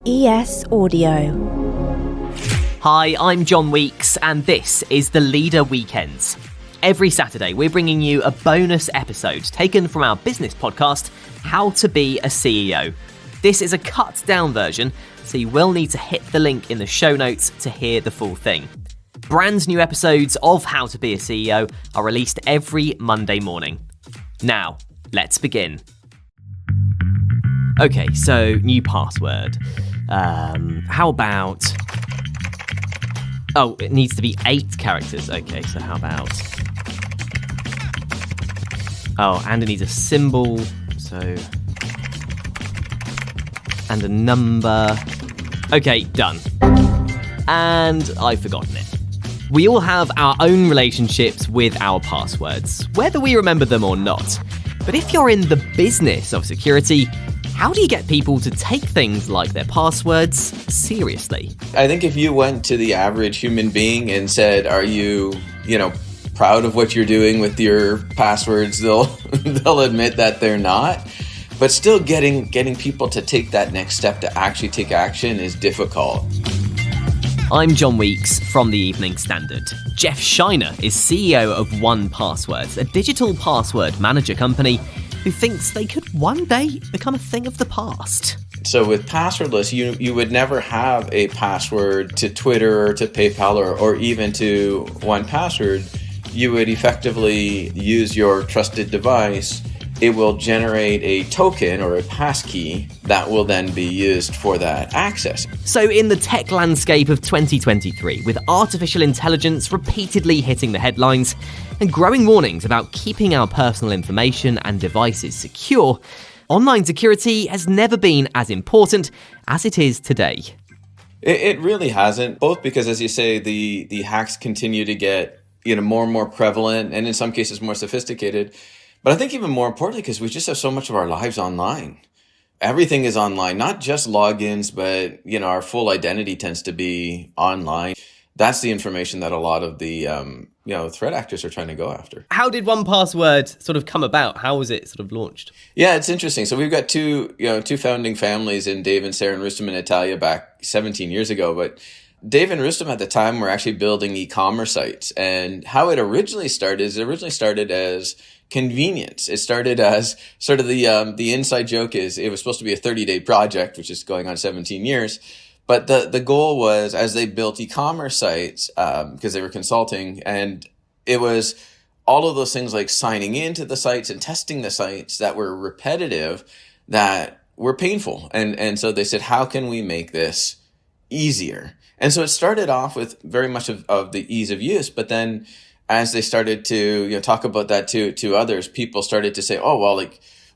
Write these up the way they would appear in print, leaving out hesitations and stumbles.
ES Audio. Hi, I'm John Weeks, and this is the Leader Weekends. Every Saturday, we're bringing you a bonus episode taken from our business podcast, How to Be a CEO. This is a cut-down version, so you will need to hit the link in the show notes to hear the full thing. Brand new episodes of How to Be a CEO are released every Monday morning. Now, let's begin. Okay, so new password. How about... Oh, it needs to be 8 characters. Okay, so how about... Oh, and it needs a symbol, so... And a number. Okay, done. And I've forgotten it. We all have our own relationships with our passwords, whether we remember them or not. But if you're in the business of security, how do you get people to take things like their passwords seriously? I think if you went to the average human being and said, are you, proud of what you're doing with your passwords, they'll admit that they're not. But still getting people to take that next step to actually take action is difficult. I'm John Weeks from the Evening Standard. Jeff Shiner is CEO of 1Password, a digital password manager company who thinks they could one day become a thing of the past. So with passwordless, you would never have a password to Twitter or to PayPal or even to 1Password. You would effectively use your trusted device. It will generate a token or a passkey that will then be used for that access. So in the tech landscape of 2023, with artificial intelligence repeatedly hitting the headlines and growing warnings about keeping our personal information and devices secure, online security has never been as important as it is today. It really hasn't, both because, as you say, the hacks continue to get more and more prevalent and in some cases more sophisticated. But I think even more importantly, because we just have so much of our lives online. Everything is online, not just logins, but, our full identity tends to be online. That's the information that a lot of the, threat actors are trying to go after. How did 1Password sort of come about? How was it sort of launched? Yeah, it's interesting. So we've got two founding families in Dave and Sarah and Rustam and Natalia back 17 years ago. But Dave and Rustam at the time were actually building e-commerce sites. And how it originally started as convenience. It started as sort of the inside joke is it was supposed to be a 30-day project, which is going on 17 years. But the goal was, as they built e-commerce sites, because they were consulting, and it was all of those things like signing into the sites and testing the sites that were repetitive, that were painful. And so they said, how can we make this easier? And so it started off with very much of the ease of use, but then as they started to talk about that to others, people started to say, oh, well,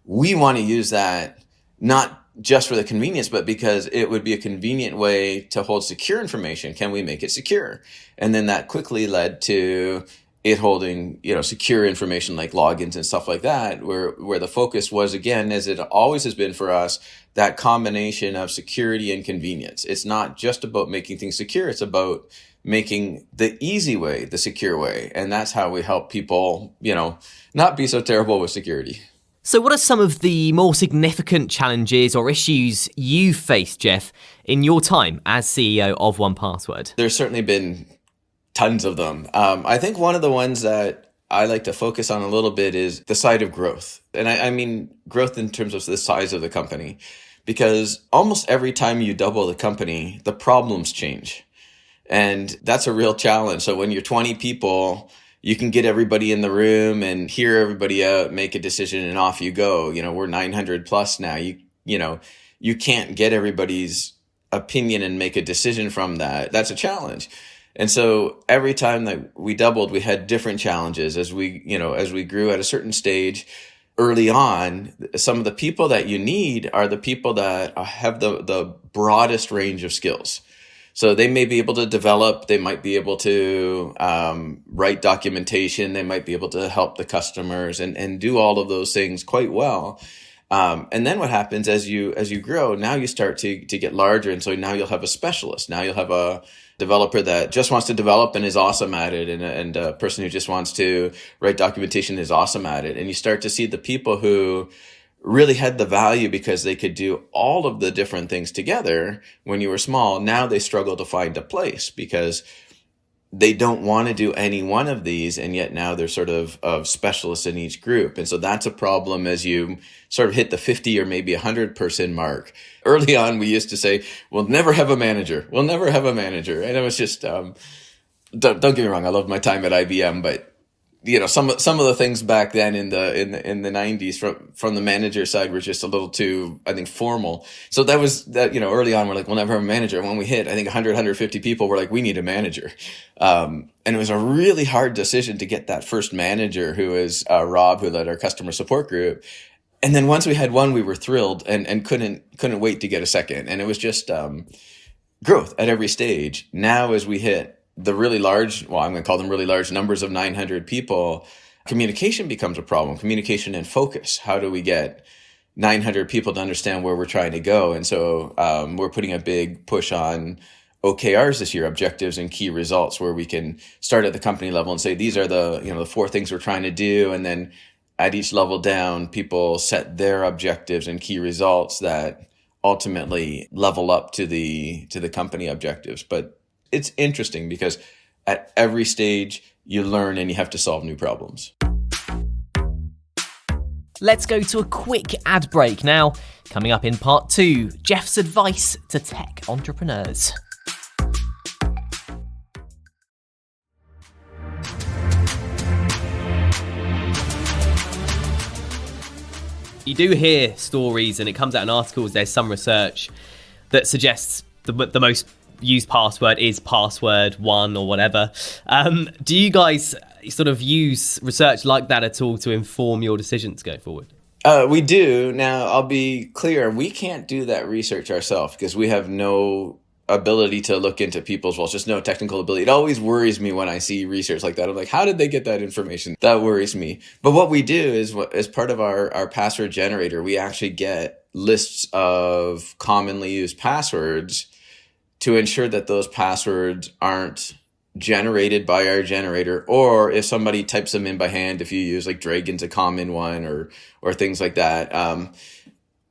we want to use that not just for the convenience, but because it would be a convenient way to hold secure information. Can we make it secure? And then that quickly led to it holding, secure information like logins and stuff like that, where the focus was, again, as it always has been for us, that combination of security and convenience. It's not just about making things secure. It's about making the easy way, the secure way. And that's how we help people, not be so terrible with security. So what are some of the more significant challenges or issues you've faced, Jeff, in your time as CEO of 1Password? There's certainly been tons of them. I think one of the ones that I like to focus on a little bit is the side of growth. And I mean growth in terms of the size of the company, because almost every time you double the company, the problems change. And that's a real challenge. So when you're 20 people, you can get everybody in the room and hear everybody out, make a decision, and off you go. We're 900 plus now. You can't get everybody's opinion and make a decision from that. That's a challenge. And so every time that we doubled, we had different challenges as we grew at a certain stage. Early on, some of the people that you need are the people that have the broadest range of skills. So they may be able to develop, they might be able to write documentation, they might be able to help the customers and do all of those things quite well. And then what happens as you grow, now you start to get larger. And so now you'll have a specialist. Now you'll have a developer that just wants to develop and is awesome at it. And a person who just wants to write documentation is awesome at it. And you start to see the people who really had the value because they could do all of the different things together when you were small. Now they struggle to find a place because they don't want to do any one of these, and yet now they're sort of specialists in each group. And so that's a problem as you sort of hit the 50 or maybe 100 person mark. Early on, we used to say, we'll never have a manager. We'll never have a manager. And it was just, don't get me wrong, I loved my time at IBM, but some of the things back then in the 90s from the manager side were just a little too, I think, formal. So that was that, early on we're like, we'll never have a manager. And when we hit, I think 150 people, we're like, we need a manager. And it was a really hard decision to get that first manager, who is Rob, who led our customer support group. And then once we had one, we were thrilled and couldn't wait to get a second. And it was just growth at every stage. Now, as we hit the really large, well, I'm going to call them really large numbers of 900 people, communication becomes a problem. Communication and focus. How do we get 900 people to understand where we're trying to go? And so we're putting a big push on OKRs this year, objectives and key results, where we can start at the company level and say, these are the 4 things we're trying to do. And then at each level down, people set their objectives and key results that ultimately level up to the company objectives. But it's interesting because at every stage you learn and you have to solve new problems. Let's go to a quick ad break now. Coming up in part 2, Jeff's advice to tech entrepreneurs. You do hear stories, and it comes out in articles, there's some research that suggests the most used password is password 1 or whatever. Do you guys sort of use research like that at all to inform your decisions going forward? We do. Now, I'll be clear, we can't do that research ourselves because we have no ability to look into people's, just no technical ability. It always worries me when I see research like that. I'm like, how did they get that information? That worries me. But what we do is, as part of our password generator, we actually get lists of commonly used passwords to ensure that those passwords aren't generated by our generator, or if somebody types them in by hand, if you use like Dragon's a common one or things like that,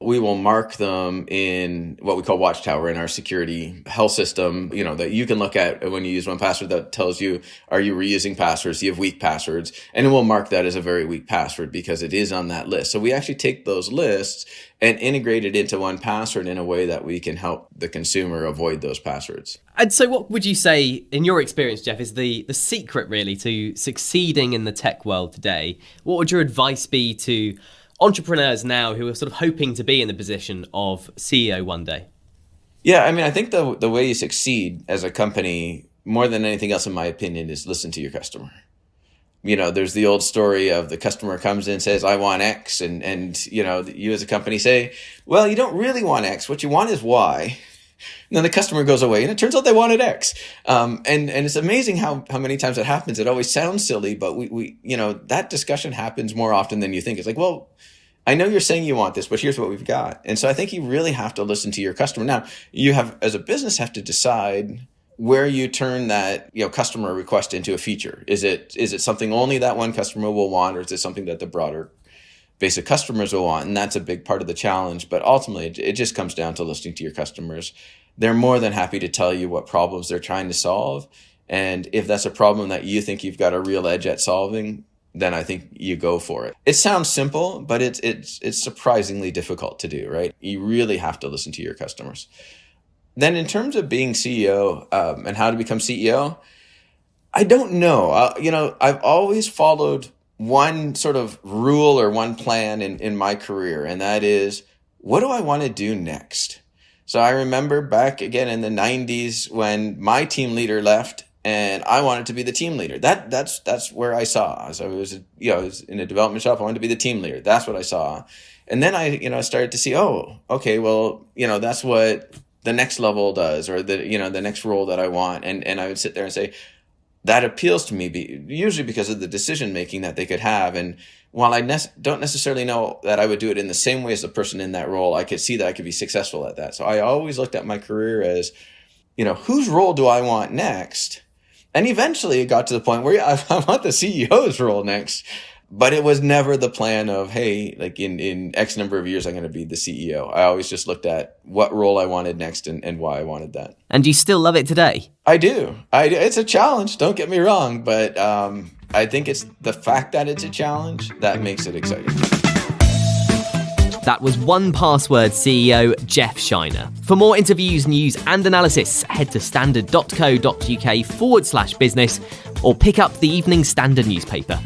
we will mark them in what we call Watchtower in our security health system, that you can look at when you use 1Password that tells you, are you reusing passwords? Do you have weak passwords? And it will mark that as a very weak password because it is on that list. So we actually take those lists and integrate it into 1Password in a way that we can help the consumer avoid those passwords. And so what would you say, in your experience, Jeff, is the secret really to succeeding in the tech world today? What would your advice be to entrepreneurs now who are sort of hoping to be in the position of CEO one day? Yeah, I think the way you succeed as a company, more than anything else, in my opinion, is listen to your customer. There's the old story of the customer comes in and says, I want X. And you as a company say, well, you don't really want X. What you want is Y. And then the customer goes away and it turns out they wanted X. And it's amazing how many times it happens. It always sounds silly, but we that discussion happens more often than you think. It's like, well, I know you're saying you want this, but here's what we've got. And so I think you really have to listen to your customer. Now, you have, as a business, have to decide where you turn that customer request into a feature. Is it something only that one customer will want, or is it something that the broader base of customers will want? And that's a big part of the challenge. But ultimately, it just comes down to listening to your customers. They're more than happy to tell you what problems they're trying to solve. And if that's a problem that you think you've got a real edge at solving, then I think you go for it. It sounds simple, but it's surprisingly difficult to do, right? You really have to listen to your customers. Then in terms of being CEO and how to become CEO, I don't know. I've always followed one sort of rule or one plan in my career, and that is, what do I want to do next? So I remember back again in the 90s when my team leader left and I wanted to be the team leader. That's where I saw. So I was in a development shop. I wanted to be the team leader. That's what I saw. And then I started to see, oh, okay, well, that's what the next level does, or the next role that I want. And I would sit there and say, that appeals to me, usually because of the decision making that they could have. And while I don't necessarily know that I would do it in the same way as the person in that role, I could see that I could be successful at that. So I always looked at my career as, whose role do I want next? And eventually it got to the point where I want the CEO's role next. But it was never the plan of, hey, like in X number of years, I'm going to be the CEO. I always just looked at what role I wanted next and why I wanted that. And you still love it today? I do. It's a challenge, don't get me wrong, but I think it's the fact that it's a challenge that makes it exciting. That was 1Password CEO Jeff Shiner. For more interviews, news and analysis, head to standard.co.uk/business or pick up the Evening Standard newspaper.